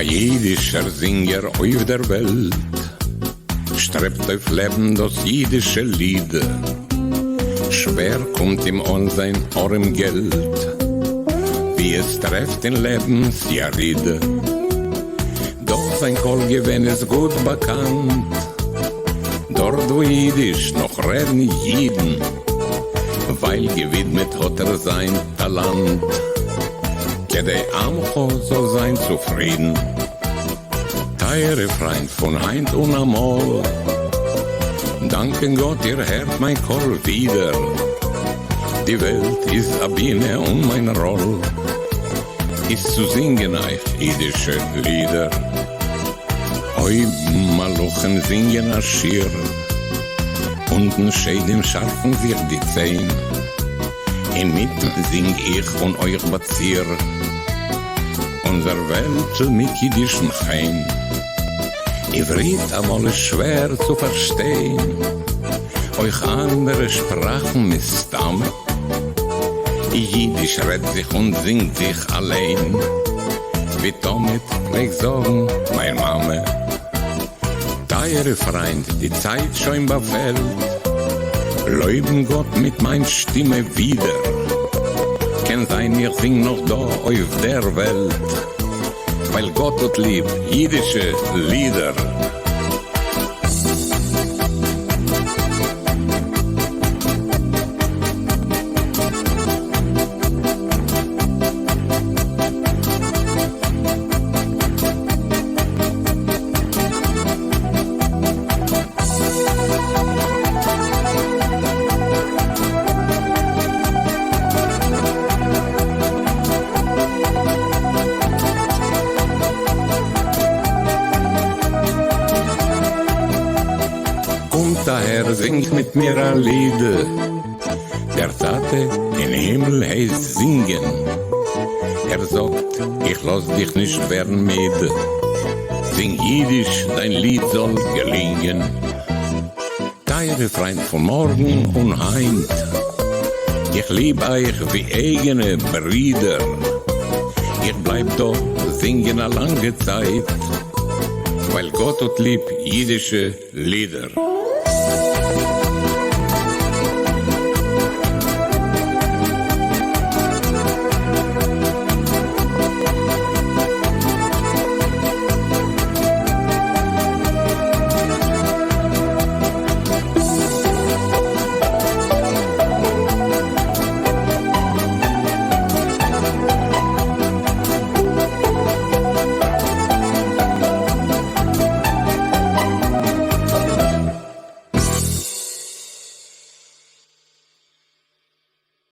A jüdischer Singer auf der Welt strebt auf Leben das jüdische Lied. Schwer kommt ihm all sein arm Geld, wie es trefft in Lebensjahre. Doch sein Kohlgewinn ist gut bekannt, dort wo Jiddisch noch reden jeden, weil gewidmet hat sein Talent. Kedei Amcho soll sein zufrieden, teure Freund von Heint und Amol. Danken Gott, ihr hört mein Chor wieder, die Welt ist a Biene und mein Roll ist zu singen euch jüdische Lieder. Oi Malochen singen a Schir, unten Schäden scharfen sich die Zehen, inmitten sing ich von euch Bazier, unser Welt mit jüdischen Heim. Ivrit amol ist schwer zu verstehen, euch andere Sprachen misstamme. Jiddisch redt sich und singt sich allein, wie Tomit pflegt sagen, mein Mame. Teure Freund, die Zeit schon befällt, Leuben Gott mit mein Stimme wieder. Kann sein, ich sing noch da auf der Welt, weil Gott hat lieb jüdische Lieder. Daher singt mit mir a Lied, der Tate in Himmel heißt singen. Sagt, ich lass dich nicht werden müde, sing Jiddisch, dein Lied soll gelingen. Teure Freund von morgen und heint, ich lieb euch wie eigene Brüder. Ich bleib doch singen a lange Zeit, weil Gott hat lieb jüdische Lieder.